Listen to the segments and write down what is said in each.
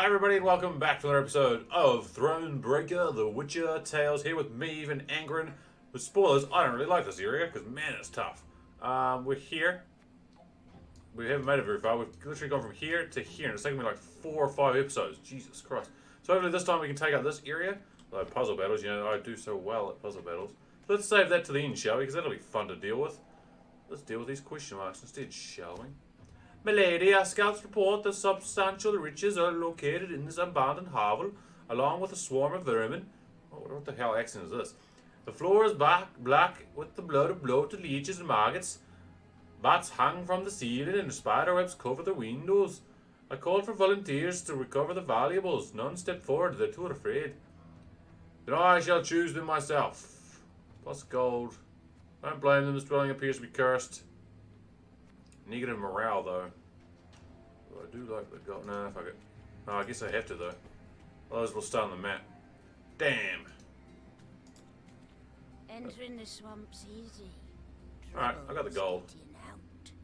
Hi everybody and welcome back to another episode of Thronebreaker, The Witcher Tales, here with Meve and Angren. With spoilers, I don't really like this area, because man, it's tough. We're here. We haven't made it very far. We've literally gone from here to here, and it's taken me like 4 or 5 episodes. Jesus Christ. So hopefully this time we can take out this area. Like puzzle battles, you know, I do so well at puzzle battles. So let's save that to the end, shall we? Because that'll be fun to deal with. Let's deal with these question marks instead, shall we? Milady, our scouts report that substantial riches are located in this abandoned hovel, along with a swarm of vermin. Oh, what the hell accent is this? The floor is black with the blood of bloated leeches and maggots. Bats hang from the ceiling and spider webs cover the windows. I called for volunteers to recover the valuables. None stepped forward, they're too afraid. Then I shall choose them myself. Plus gold. Don't blame them, this dwelling appears to be cursed. Negative morale though. I do like the gold. No, fuck it. No, I guess I have to though. Otherwise we'll start on the map. Damn. Entering the swamp's easy. Alright, I got the gold.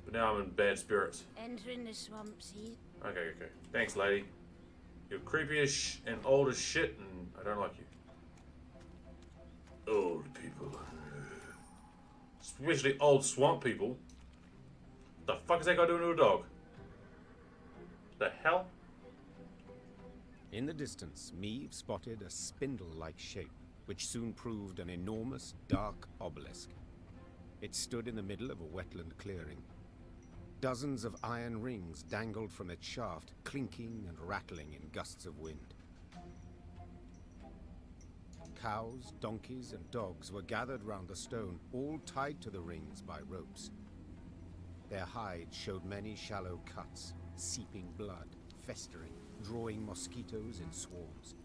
But now I'm in bad spirits. Entering the swamp's easy. Okay. Thanks, lady. You're creepy as and old as shit, and I don't like you. Old people. Especially old swamp people. The fuck is that guy doing to a dog? The hell? In the distance, Meve spotted a spindle-like shape, which soon proved an enormous, dark obelisk. It stood in the middle of a wetland clearing. Dozens of iron rings dangled from its shaft, clinking and rattling in gusts of wind. Cows, donkeys, and dogs were gathered round the stone, all tied to the rings by ropes. Their hides showed many shallow cuts, seeping blood, festering, drawing mosquitoes in swarms.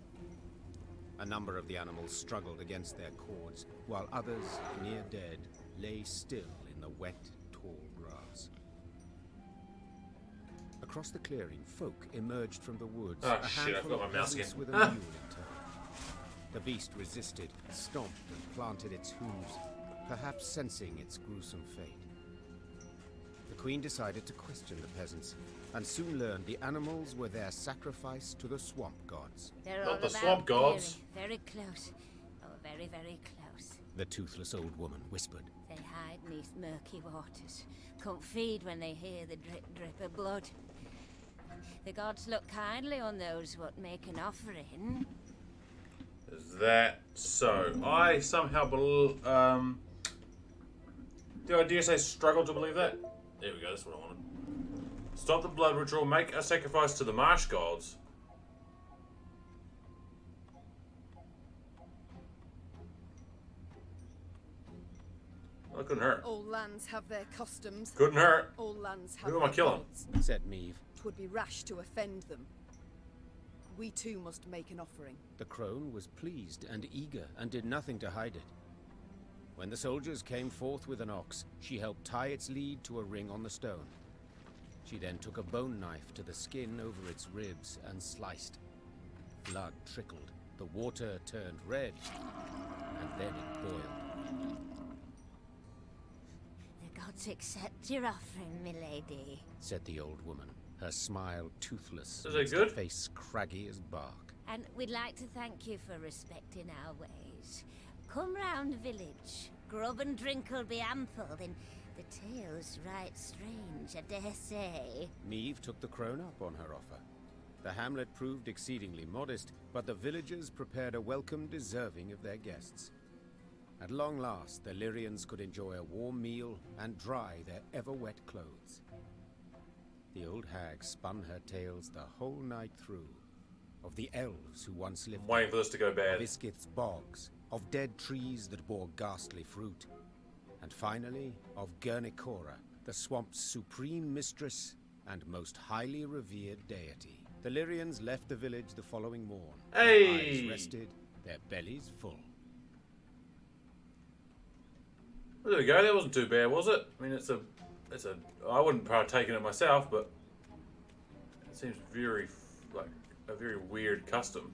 A number of the animals struggled against their cords, while others, near dead, lay still in the wet, tall grass. Across the clearing, folk emerged from the woods, Oh a shit, I've handful got of my mouse peasants again. with a mule in tow. The beast resisted, stomped and planted its hooves, perhaps sensing its gruesome fate. The queen decided to question the peasants, and soon learned the animals were their sacrifice to the swamp gods. They're Not all the about swamp gods. Very close. Oh, very, very close. The toothless old woman whispered. They hide neath murky waters. Can't feed when they hear the drip drip of blood. The gods look kindly on those what make an offering. Is that so? I somehow the idea say struggle to believe that? There we go, that's what I wanted. Stop the blood ritual, make a sacrifice to the marsh gods. Well, that couldn't hurt. All lands have their customs. Couldn't hurt. All lands have Who am I their killing? gods. Said Meve. 'Twould be rash to offend them. We too must make an offering. The crone was pleased and eager, and did nothing to hide it. When the soldiers came forth with an ox, she helped tie its lead to a ring on the stone. She then took a bone knife to the skin over its ribs and sliced. Blood trickled, the water turned red, and then it boiled. The gods accept your offering, milady. Said the old woman, her smile toothless, Is it its good? face craggy as bark. And we'd like to thank you for respecting our ways. Come round the village. Grub and drink will be ample, and the tale's right strange, I dare say. Meve took the crone up on her offer. The hamlet proved exceedingly modest, but the villagers prepared a welcome deserving of their guests. At long last, the Lyrians could enjoy a warm meal and dry their ever-wet clothes. The old hag spun her tales the whole night through, of the elves who once lived I'm waiting for this to go of bad. Iskith's bogs, of dead trees that bore ghastly fruit, and finally of Guernicora, the swamp's supreme mistress and most highly revered deity. The Lyrians left the village the following morn, Hey! their eyes rested, their bellies full. Well, there we go, that wasn't too bad, was it? I mean, I wouldn't partake in it myself, but it seems very, like, a very weird custom.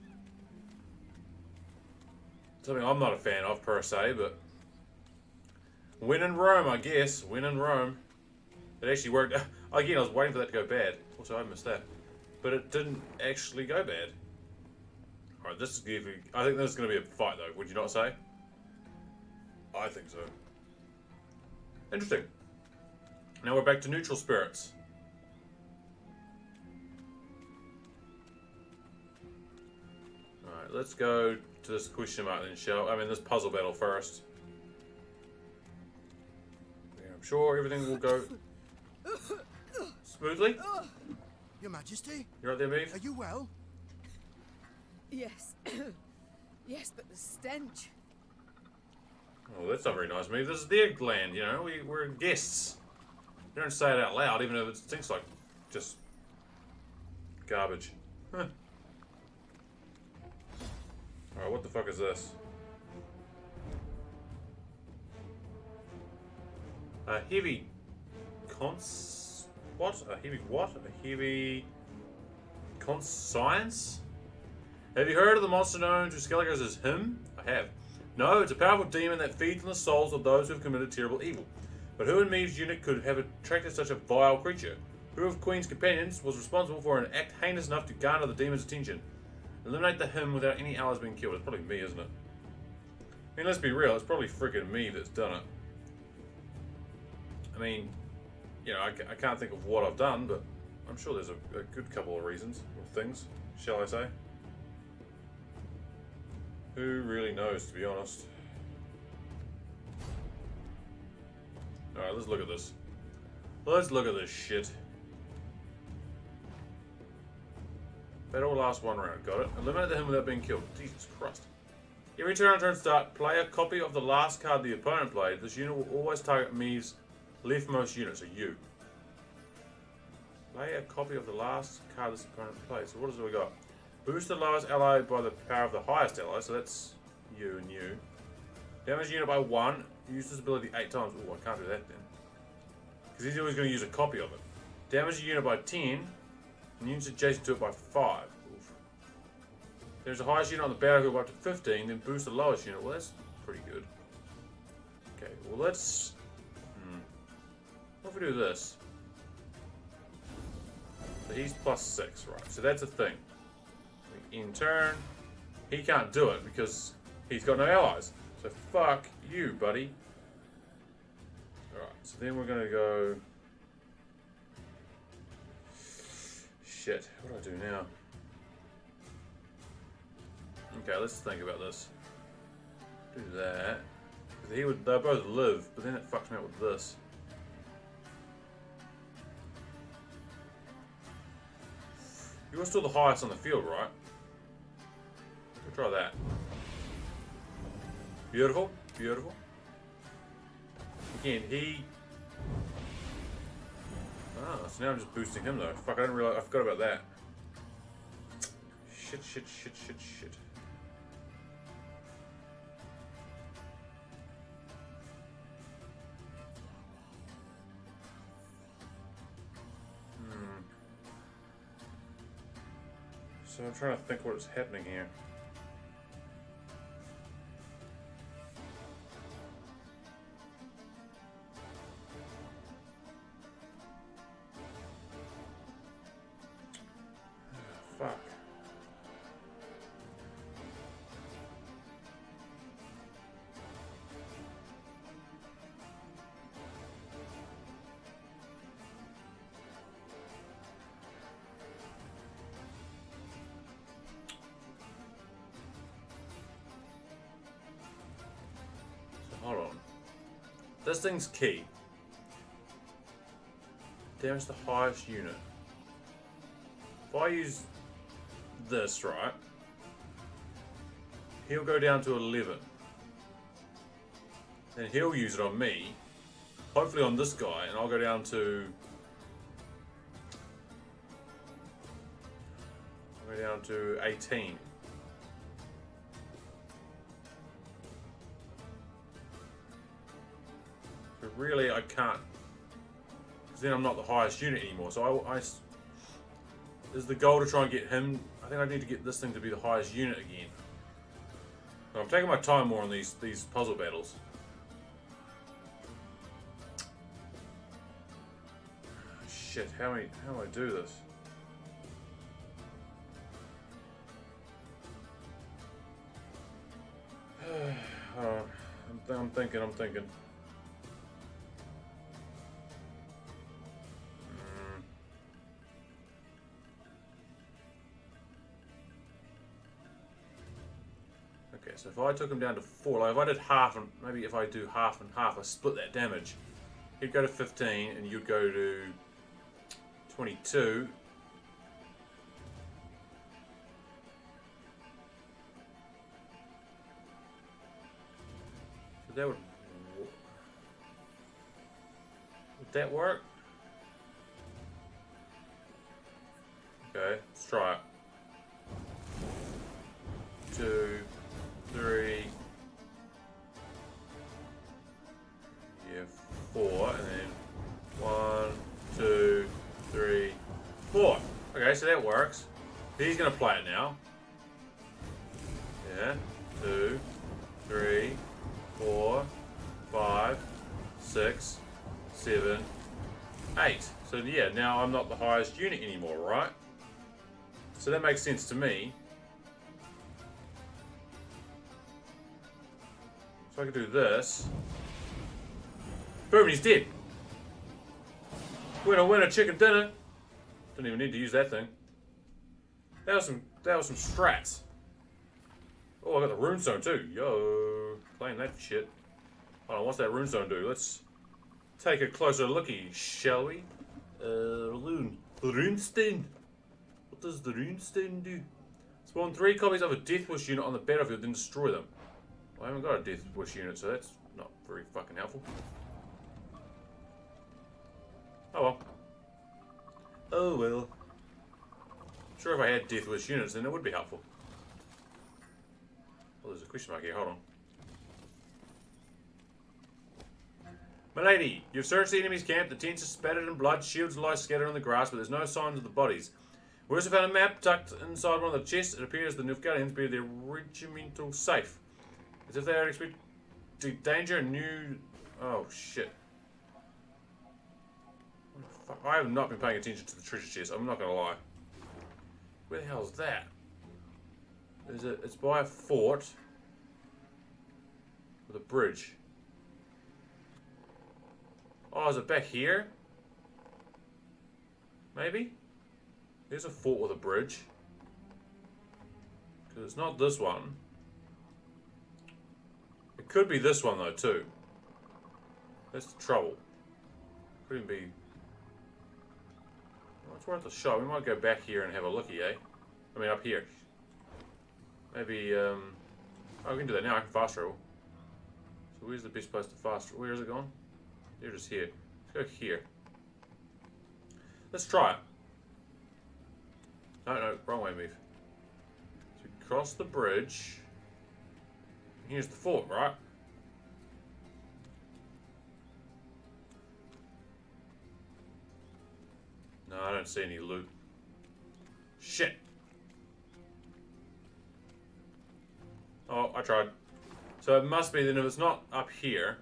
Something I'm not a fan of, per se, but win in Rome, I guess. Win in Rome. It actually worked. Again, I was waiting for that to go bad. Also, I missed that. but it didn't actually go bad. Alright, this is giving. I think this is going to be a fight, though. Would you not say? I think so. Interesting. Now we're back to neutral spirits. Alright, let's go to this question mark then, this puzzle battle first. Yeah, I'm sure everything will go smoothly. Your Majesty, You right there, are Meve? you well? Yes. Yes, but the stench. Oh, that's not very nice, Meve. This is their land, you know. We're guests. You don't say it out loud, even if it stinks like just garbage. Huh. Alright, what the fuck is this? A heavy what? A heavy what? A heavy conscience? Have you heard of the monster known to Skelligers as him? I have. No, it's a powerful demon that feeds on the souls of those who have committed terrible evil. But who in Meve's unit could have attracted such a vile creature? Who of Queen's companions was responsible for an act heinous enough to garner the demon's attention? Eliminate the him without any allies being killed. It's probably me, isn't it? I mean, let's be real. It's probably freaking me that's done it. I mean, you know, I can't think of what I've done, but I'm sure there's a good couple of reasons or things, shall I say. Who really knows, to be honest? Alright, let's look at this. Let's look at this shit. Battle will last one round. Got it. Eliminate the him without being killed. Jesus Christ. Every turn start, play a copy of the last card the opponent played. This unit will always target Meve's leftmost unit, so you. Play a copy of the last card this opponent played. So what have we got? Boost the lowest ally by the power of the highest ally, so that's you and you. Damage unit by 1. Use this ability 8 times. Oh, I can't do that then. Because he's always going to use a copy of it. Damage the unit by 10. And units adjacent to it by 5. Oof. There's the highest unit on the battlefield by up to 15, then boost the lowest unit. Well, that's pretty good. Okay, well let's... What if we do this? So he's plus 6, right. So that's a thing. In turn, he can't do it because he's got no allies. So fuck you, buddy. Alright, so then we're going to go... Shit, what do I do now? Okay, let's think about this. Do that. They'll both live, but then it fucks me up with this. You're still the highest on the field, right? We'll try that. Beautiful, beautiful. Again, he... Ah, so now I'm just boosting him though. Fuck, I didn't realize, I forgot about that. Shit. So I'm trying to think what is happening here. Fuck. So hold on. This thing's key. Damage the highest unit. If I use this, right, he'll go down to 11. Then he'll use it on me, hopefully on this guy, and I'll go down to... I'll go down to 18. So really I can't, because then I'm not the highest unit anymore, so is the goal to try and get him? I think I need to get this thing to be the highest unit again. I'm taking my time more on these puzzle battles. Shit, how do I do this? thinking. Okay, so if I took him down to 4, like if I did half, and maybe if I do half and half, I split that damage. He'd go to 15, and you'd go to 22. So that would that work? Okay, let's try it. 2, 3, yeah, 4, and then 1, 2, 3, 4. Okay, so that works. He's gonna play it now. Yeah, 2, 3, 4, 5, 6, 7, 8. So yeah, now I'm not the highest unit anymore, right? So that makes sense to me. So I could do this. Boom, he's dead. Winner, winner, chicken dinner. Didn't even need to use that thing. That was some strats. Oh, I got the runestone too. Yo, playing that shit. Hold on, what's that runestone do? Let's take a closer looky, shall we? Runestone. What does the runestone do? Spawn 3 copies of a Death Wish unit on the battlefield, then destroy them. Well, I haven't got a Death Wish unit, so that's not very fucking helpful. Oh well. Oh well. Sure, if I had Death Wish units, then it would be helpful. Well, there's a question mark here. Hold on. Milady, you've searched the enemy's camp. The tents are spattered in blood. Shields lie scattered on the grass, but there's no signs of the bodies. We also found a map tucked inside one of the chests. It appears the Nilfgaardians buried their regimental safe. As if they had expected danger and knew... Oh, shit. I have not been paying attention to the treasure chest. I'm not going to lie. Where the hell is that? It's by a fort. With a bridge. Oh, is it back here? Maybe? There's a fort with a bridge. Because it's not this one. It could be this one though too. That's the trouble. Could even be... Well, it's worth a shot. We might go back here and have a looky, eh? I mean up here. Maybe, oh, we can do that now. I can fast travel. So where's the best place to fast travel? Where is it gone? They're just here. Let's go here. Let's try it. No, wrong way, Meve. So we cross the bridge. Here's the fort, right? No, I don't see any loot. Shit. Oh, I tried. So it must be then if it's not up here,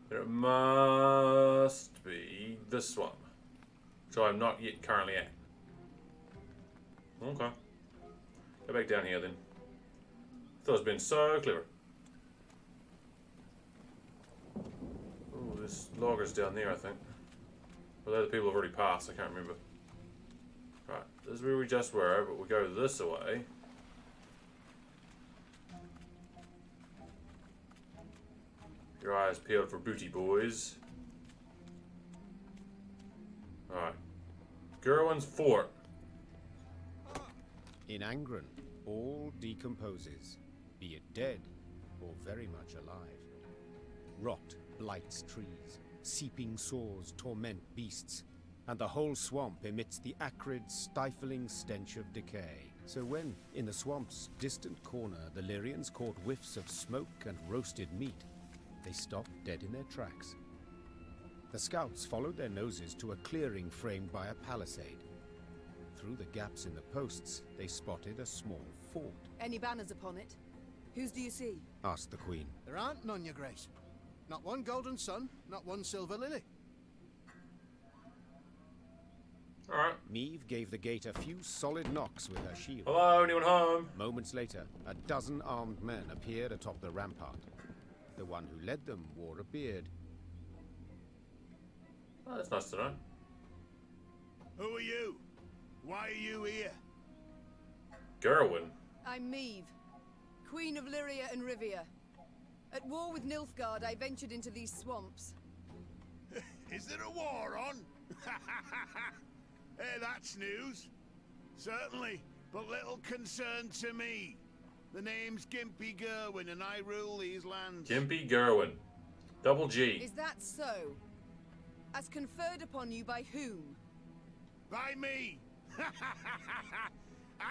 then it must be this one, which I'm not yet currently at. Okay. Go back down here then. I thought it was been so clever. Oh, there's loggers down there, I think. Although the people have already passed, I can't remember. Right, this is where we just were, but we go this way. Your eyes peeled for booty, boys. Alright. Gerwin's fort. In Angren, all decomposes, be it dead or very much alive. Rot blights trees, seeping sores torment beasts, and the whole swamp emits the acrid, stifling stench of decay. So when, in the swamp's distant corner, the Lyrians caught whiffs of smoke and roasted meat, they stopped dead in their tracks. The scouts followed their noses to a clearing framed by a palisade. Through the gaps in the posts, they spotted a small fort. Any banners upon it? Whose do you see? Asked the Queen. There aren't none, your grace. Not one golden sun, not one silver lily. Alright. Meve gave the gate a few solid knocks with her shield. Hello, anyone home? Moments later, a dozen armed men appeared atop the rampart. The one who led them wore a beard. Oh, that's nice to know. Who are you? Why are you here? Gerwin. I'm Meve, Queen of Lyria and Rivia. At war with Nilfgaard, I ventured into these swamps. Is there a war on? Hey, that's news. Certainly, but little concern to me. The name's Gimpy Gerwin, and I rule these lands. Gimpy Gerwin. Double G. Is that so? As conferred upon you by whom? By me.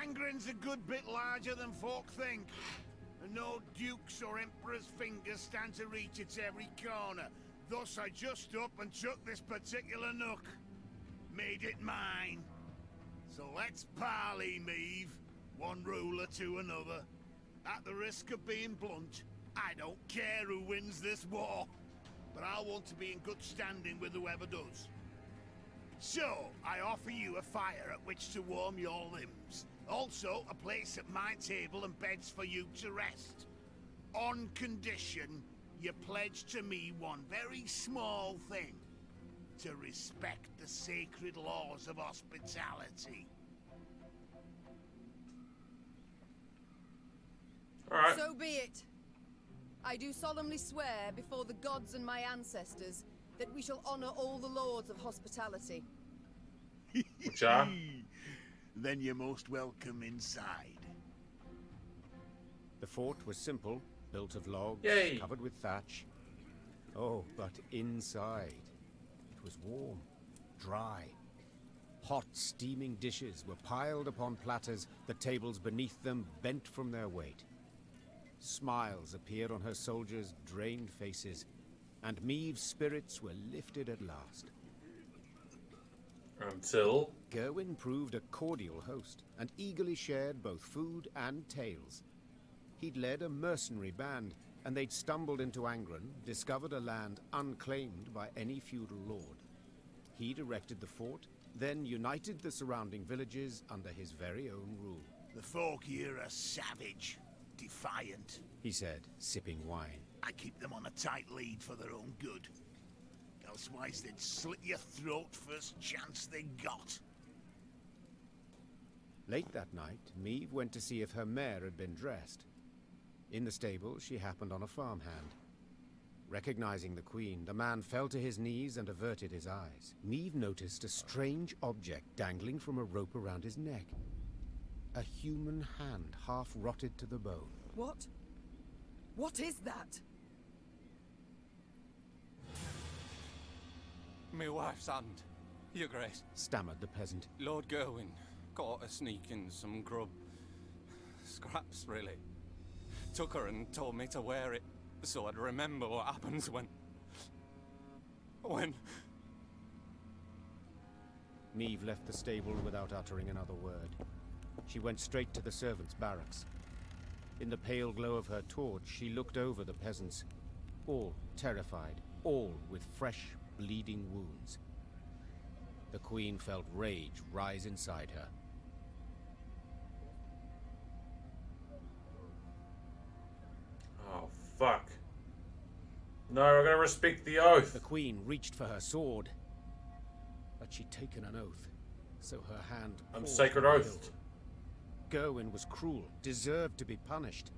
Angren's a good bit larger than folk think. And no dukes or emperor's fingers stand to reach its every corner. Thus I just up and took this particular nook. Made it mine. So let's parley, Meve. One ruler to another. At the risk of being blunt, I don't care who wins this war. But I want to be in good standing with whoever does. So, I offer you a fire at which to warm your limbs. Also, a place at my table and beds for you to rest. On condition, you pledge to me one very small thing. To respect the sacred laws of hospitality. Alright. So be it. I do solemnly swear before the gods and my ancestors that we shall honor all the lords of hospitality. Which are? Then you're most welcome inside. The fort was simple, built of logs, Yay. covered with thatch. Oh, but inside, it was warm, dry. Hot, steaming dishes were piled upon platters, the tables beneath them bent from their weight. Smiles appeared on her soldiers' drained faces, and Meve's spirits were lifted at last. Until... Gerwin proved a cordial host, and eagerly shared both food and tales. He'd led a mercenary band, and they'd stumbled into Angren, discovered a land unclaimed by any feudal lord. He'd erected the fort, then united the surrounding villages under his very own rule. The folk here are savage, defiant. He said, sipping wine. I keep them on a tight lead for their own good. Elsewise they'd slit your throat first chance they got. Late that night, Meve went to see if her mare had been dressed. In the stable, she happened on a farmhand. Recognizing the queen, the man fell to his knees and averted his eyes. Meve noticed a strange object dangling from a rope around his neck. A human hand, half rotted to the bone. What? What is that? Me wife's hand, your grace. Stammered the peasant. Lord Gerwin caught her sneaking some grub. Scraps, really. Took her and told me to wear it, so I'd remember what happens when... Meve left the stable without uttering another word. She went straight to the servants' barracks. In the pale glow of her torch, she looked over the peasants. All terrified, all with fresh, bleeding wounds. The queen felt rage rise inside her. Oh, fuck. No, we're gonna respect the oath. The queen reached for her sword, but she'd taken an oath, so her hand I'm paused sacred on the oath. hilt. Gerwin was cruel, deserved to be punished.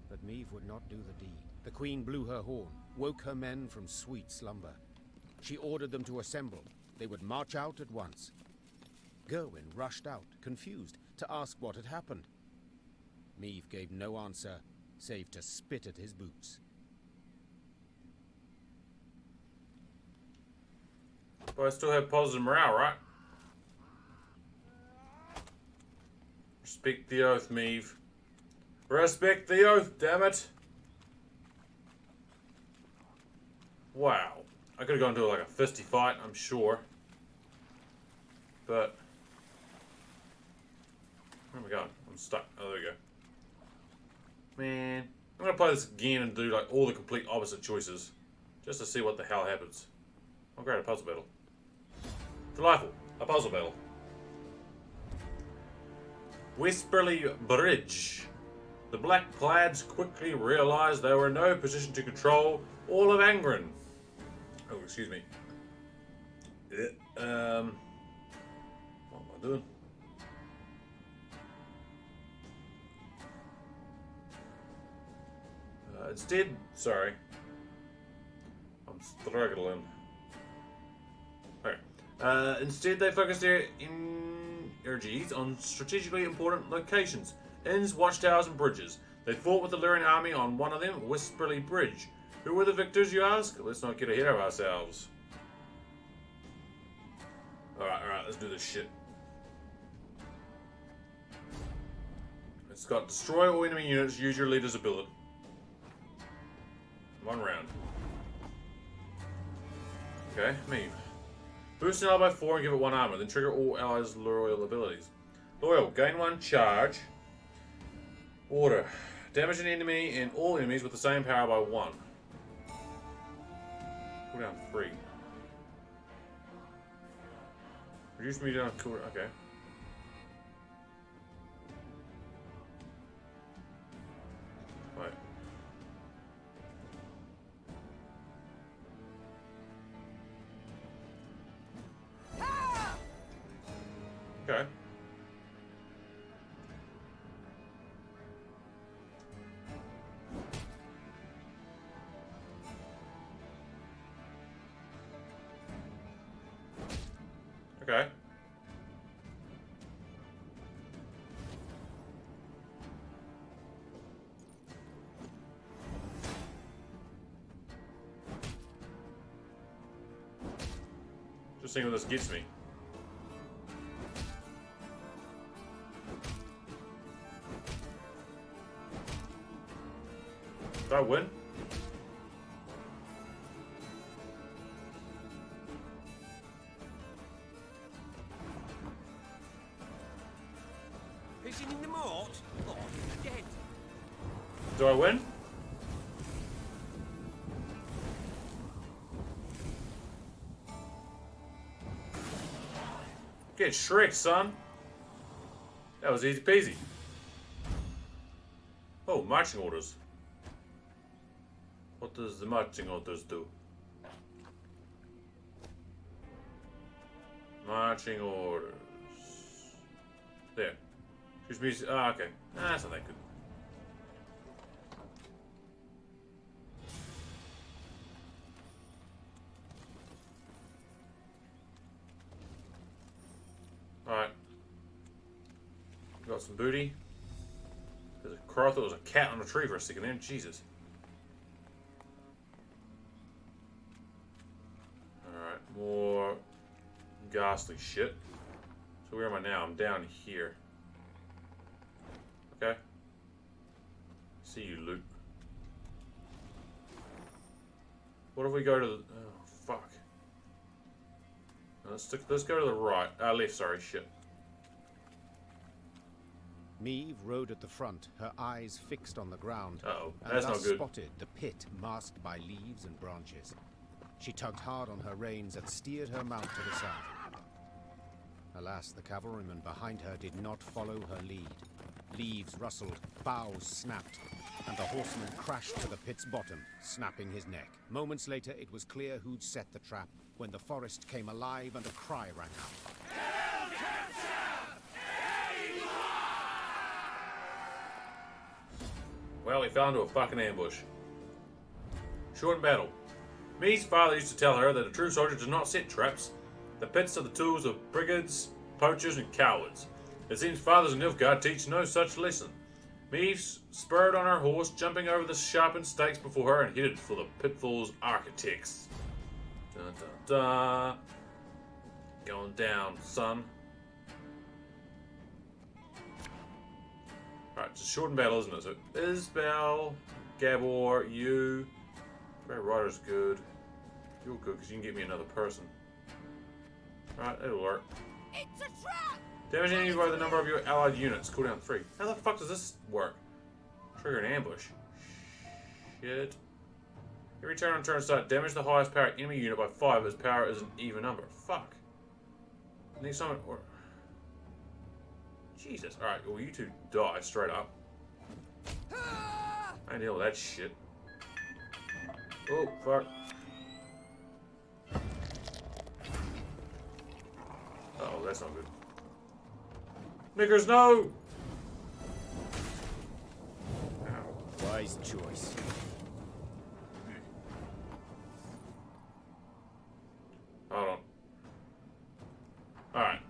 But Meve would not do the deed. The queen blew her horn, woke her men from sweet slumber. She ordered them to assemble. They would march out at once. Gerwin rushed out, confused, to ask what had happened. Meve gave no answer, save to spit at his boots. But I still have positive morale, right? Respect the oath, Meve. Respect the oath, damn it! Wow. I could have gone to like a fisty fight, I'm sure. But... where am I going? I'm stuck. Oh, there we go. Man. I'm gonna play this again and do like all the complete opposite choices. Just to see what the hell happens. I'll create a puzzle battle. Delightful. A puzzle battle. Westburley Bridge. The Black-Clads quickly realized they were in no position to control all of Angren. Oh, excuse me. What am I doing? Sorry. I'm struggling. Okay. Instead, they focused their energies on strategically important locations. Inns, watchtowers, and bridges. They fought with the Lyrian army on one of them, Whisperly Bridge. Who were the victors, you ask? Let's not get ahead of ourselves. Alright, let's do this shit. It's got destroy all enemy units, use your leader's ability. 1 round. Okay, Meve. Boost an ally by 4 and give it 1 armor, then trigger all allies' loyal abilities. Loyal, gain 1 charge. Order. Damage an enemy and all enemies with the same power by 1. Cool down 3. Reduce me down cool. Okay. Right. Okay. Okay. Just seeing what this gets me. Did I win? Is he in the mort? Oh, he's dead. Do I win? Get shreked, son. That was easy peasy. Oh, marching orders. What does the marching orders do? Marching orders. There. Choose me. Ah, okay. Nah, that's not that good. Alright. Got some booty. There's a crow. I thought it was a cat on a tree for a second there. Jesus. Alright, more ghastly shit. So where am I now? I'm down here. Okay. See you, loot. What if we go to the... Oh, fuck. Let's go to the right. Left, sorry, shit. Meve rode at the front, her eyes fixed on the ground. Uh-oh, and that's thus not good. spotted the pit masked by leaves and branches. She tugged hard on her reins and steered her mount to the south. Alas, the cavalryman behind her did not follow her lead. Leaves rustled, boughs snapped, and the horseman crashed to the pit's bottom, snapping his neck. Moments later, it was clear who'd set the trap when the forest came alive and a cry rang out. Well, we fell into a fucking ambush. Short battle. Meve's father used to tell her that a true soldier does not set traps. The pits are the tools of brigands, poachers, and cowards. It seems fathers in Nilfgaard teach no such lesson. Meve spurred on her horse, jumping over the sharpened stakes before her and headed for the pitfall's architects. Dun dun dun. Going down, son. Alright, it's a shortened battle, isn't it? So, Isbel, Gabor, you. Great Rider's good. You're good because you can get me another person. Alright, it'll work. It's a trap! Damage enemies by the number of your allied units. Cooldown 3. How the fuck does this work? Trigger an ambush. Shit. Every turn on turn start, damage the highest power enemy unit by 5 as power is an even number. Fuck. I need someone or... Jesus. Alright, well you two die straight up. I ain't deal with that shit. Oh, fuck. Oh, that's not good. Knickers, no! Ow. Wise choice. Hold on. Alright.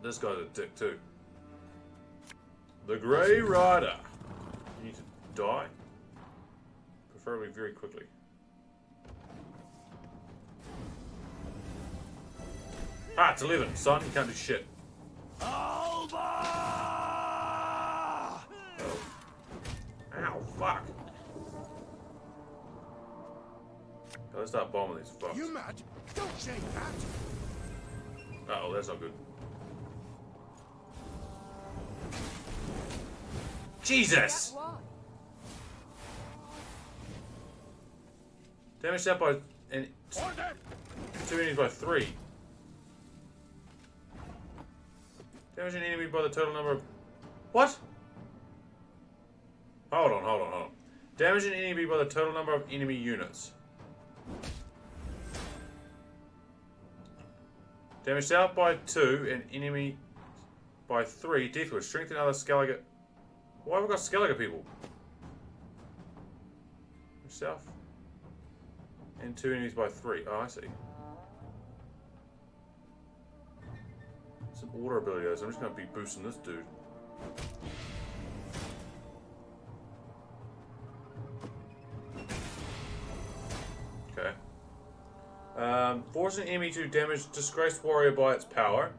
This guy's a dick too. The Grey Rider. You need to die. Preferably very quickly. Ah, it's 11, son. You can't do shit. Oh. Ow, fuck. Let's start bombing these fucks. You mad? Don't say that. Uh oh, that's not good. Jesus! Why? Damage that by and Order! 2 enemies by 3. Damage an enemy by the total number of... What? Hold on. Damage an enemy by the total number of enemy units. Damage south by 2 and enemy by 3. Death with strengthen other Skellige. Why have we got Skellige people? South. And 2 enemies by 3. Oh, I see. Some order ability though, so I'm just going to be boosting this dude. Okay. Force an enemy to damage Disgraced Warrior by its power,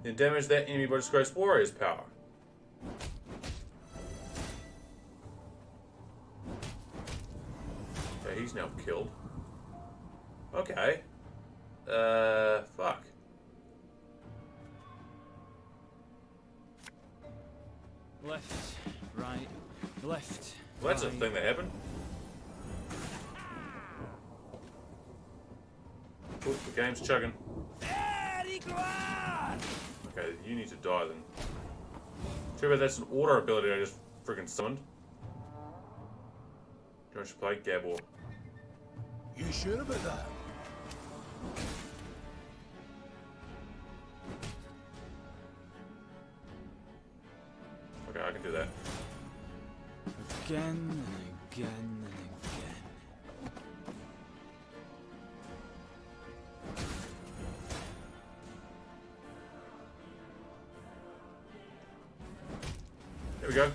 then damage that enemy by Disgraced Warrior's power. Okay, he's now killed. Okay. Fuck. Left, right, left. Well, that's a right. thing that happened. Ooh, the game's chugging. Okay, you need to die then. Too bad that's an order ability I just freaking summoned. Do I should play Gabor? You sure about that? Okay, I can do that. Again and again and again. There we go.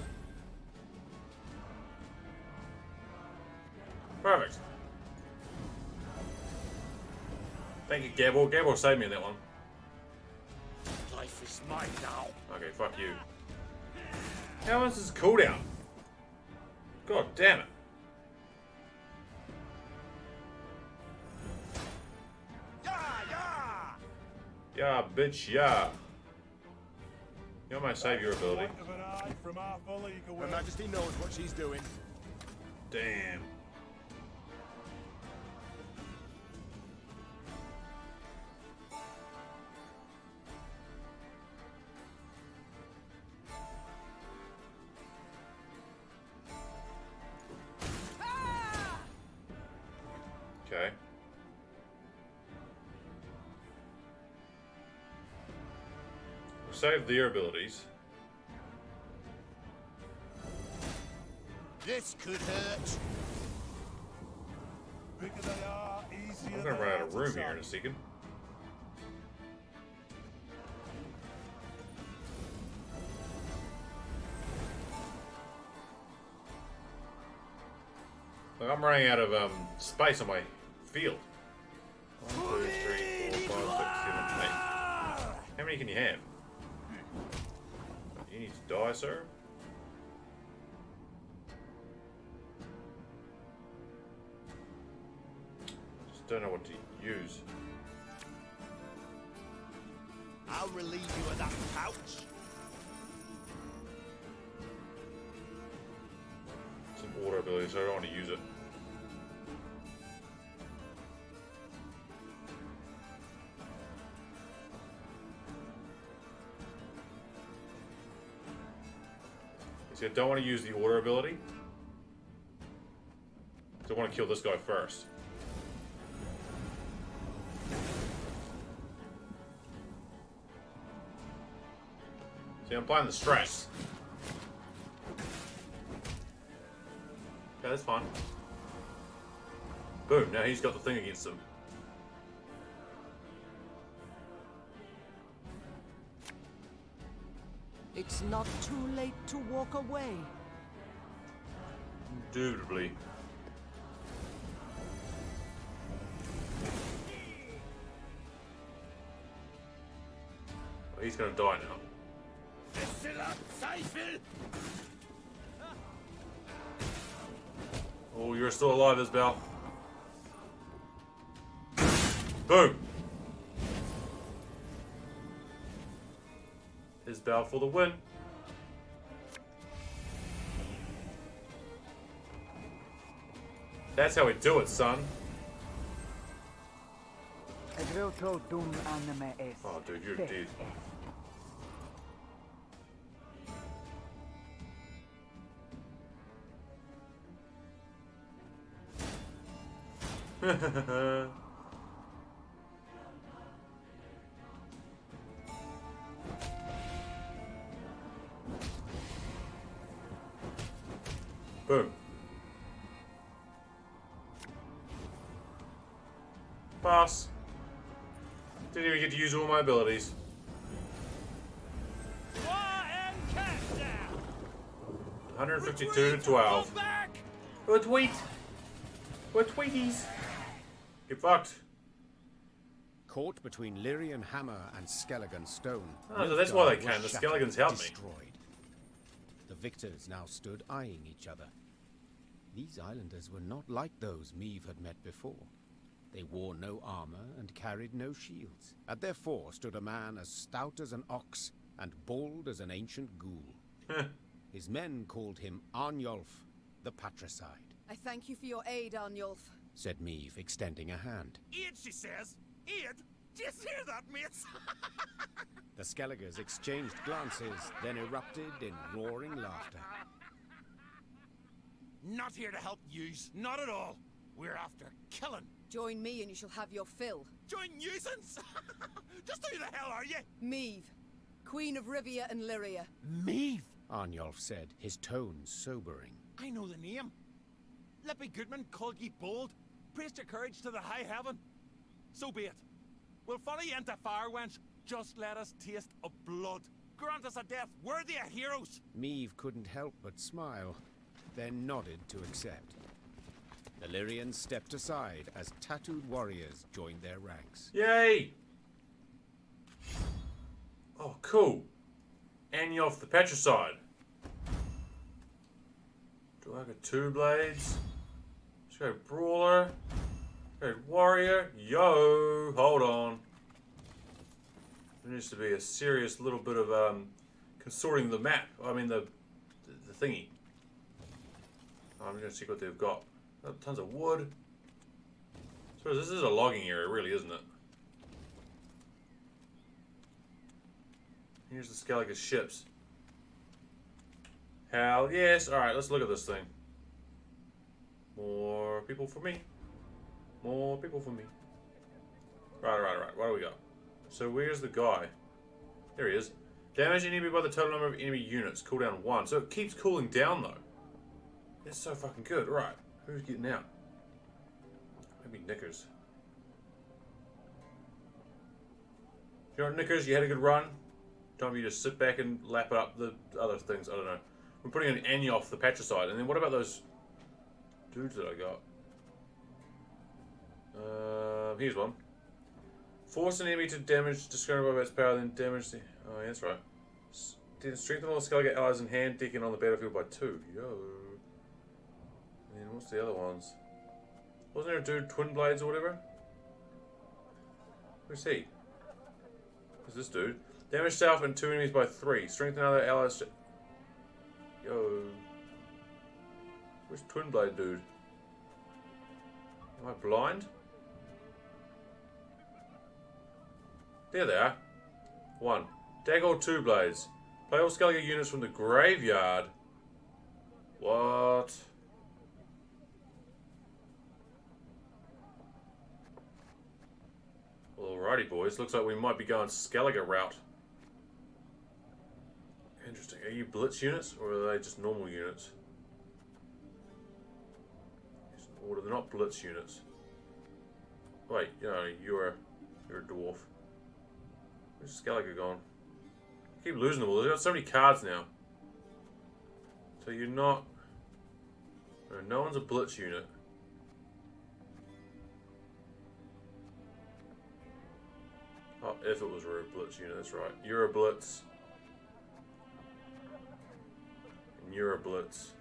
Perfect. Thank you, Gabor. Gabor saved me in that one. Life is mine now. Okay, fuck you. How much is cooldown? God damn it. Yeah, bitch, yeah. You might save your ability. Her Majesty knows what she's doing. Damn. Okay. We'll save their abilities. This could hurt. I'm gonna run out of room here in a second. Look, I'm running out of space on my field. 1, 2, 3, 4, 5, 6, 7, 8. How many can you have? You need to die, sir. Just don't know what to use. I'll relieve you of that pouch. Some order ability, so I don't want to use it. See, I don't want to use the order ability. So I want to kill this guy first. See, I'm applying the stress. Okay, that's fine. Boom, now he's got the thing against him. It's not too late to walk away. Indubitably. Oh, he's gonna die now. Oh, you're still alive, Isbel. Boom! Isbel for the win. That's how we do it, son. Oh, dude, you're dead. Boom. Pass. Didn't even get to use all my abilities. 152 to 12. We're tweet. We're tweeties. Get fucked. Caught between Lyrian hammer and Skelligan stone. Oh, so that's why they Nilfgaard came. was The shattered, Skelligans helped me. destroyed. The victors now stood eyeing each other. These islanders were not like those Meve had met before. They wore no armor and carried no shields. At their fore stood a man as stout as an ox and bald as an ancient ghoul. His men called him Arnulf, the patricide. I thank you for your aid, Arnulf. Said Meve, extending a hand. Aid, she says. Aid? Do you hear that, mates? The Skelligers exchanged glances, then erupted in roaring laughter. Not here to help yous. Not at all. We're after killing. Join me and you shall have your fill. Join nuisance? Just who the hell are you? Meve, Queen of Rivia and Lyria. Meve? Arnulf said, his tone sobering. I know the name. Lippy Goodman called ye bold, praised your courage to the high heaven. So be it. We'll follow you into fire, wench. Just let us taste of blood. Grant us a death worthy of heroes. Meve couldn't help but smile, then nodded to accept. The Lyrians stepped aside as tattooed warriors joined their ranks. Yay! Oh, cool. Arnulf the Patricide. Do I got two blades? Let's go Brawler. Go Warrior. Yo! Hold on. There needs to be a serious little bit of consorting the map. I mean the thingy. I'm going to see what they've got. Tons of wood. So this is a logging area, really, isn't it? Here's the Skelliger ships. Hell yes. Alright, let's look at this thing. More people for me. More people for me. Right. What do we got? So where's the guy? There he is. Damage enemy by the total number of enemy units. Cooldown 1. So it keeps cooling down though. That's so fucking good. Right. Who's getting out? Maybe Knickers. You know what, Knickers? You had a good run. Time for you to sit back and lap up the other things. I don't know. We're putting an Arnulf the Patricide. And then what about those dudes that I got? Here's one. Force an enemy to damage discounted by its power, then damage the... Oh, yeah, that's right. Strengthen all the Skellige allies in hand, deacon on the battlefield by 2. Yo. And then what's the other ones? Wasn't there a dude, Twin Blades or whatever? Who's he? Who's this dude? Damage self and 2 enemies by 3. Strengthen other allies to... Yo. Where's Twin Blade dude? Am I blind? There they are. 1. Dagger 2 blades. Play all Skellige units from the graveyard What? Alrighty, boys. Looks like we might be going Skellige route. Interesting. Are you blitz units, or are they just normal units? Or they're not blitz units. Wait, you're a dwarf. Where's Skellige gone? I keep losing them all. They've got so many cards now. So you're not... No one's a blitz unit. Oh, if it was a blitz unit, that's right. You're a blitz. And you're a blitz.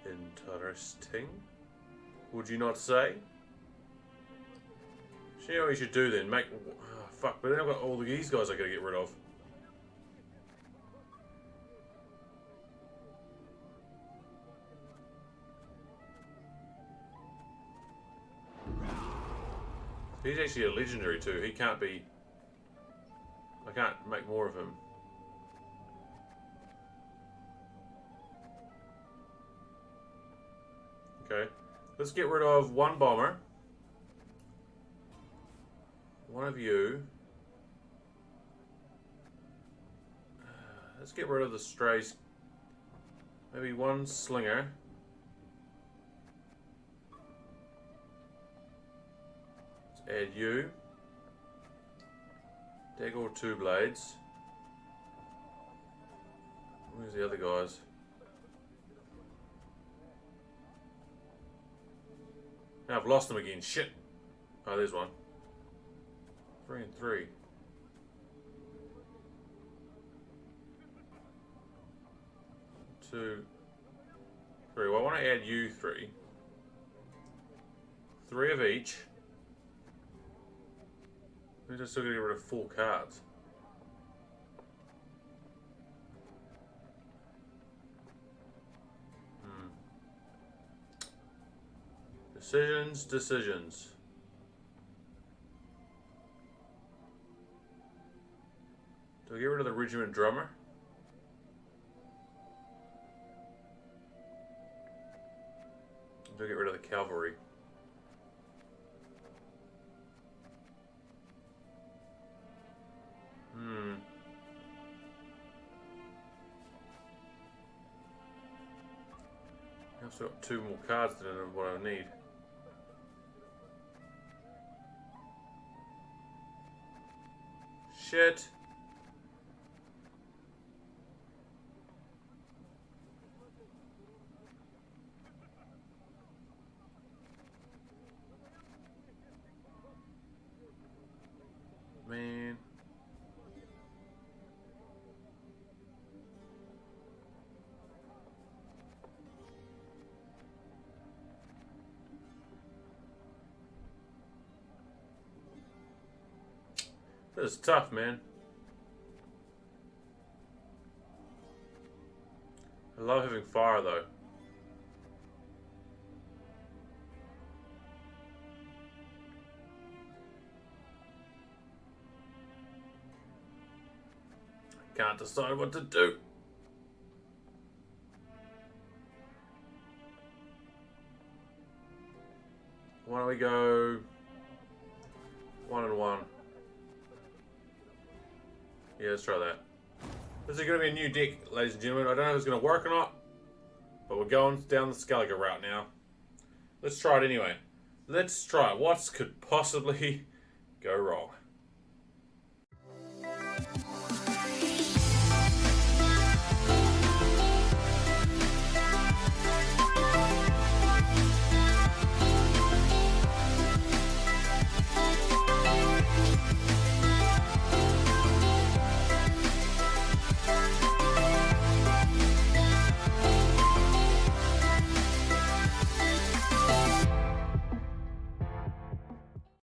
Interesting. Would you not say? So you know what we should do then? Make... Oh, fuck, but then I've got all these guys I gotta get rid of. He's actually a legendary too. He can't be... I can't make more of him. Okay. Let's get rid of one bomber. One of you. Let's get rid of the strays. Maybe one slinger. Let's add you. Dagger 2 blades. Where's the other guys? Now I've lost them again. Shit. Oh, there's one. 3 and 3. 2, 3. Well, I want to add you 3. 3 of each. We're just still going to get rid of 4 cards. Decisions. Do I get rid of the regiment drummer? Do I get rid of the cavalry? I've still got 2 more cards than what I need. Shit. Man. This is tough, man. I love having fire, though. I can't decide what to do. Why don't we go 1 and 1? Yeah, let's try that. This is going to be a new deck, ladies and gentlemen. I don't know if it's going to work or not, but we're going down the Skellige route now. Let's try it anyway. Let's try it. What could possibly go wrong?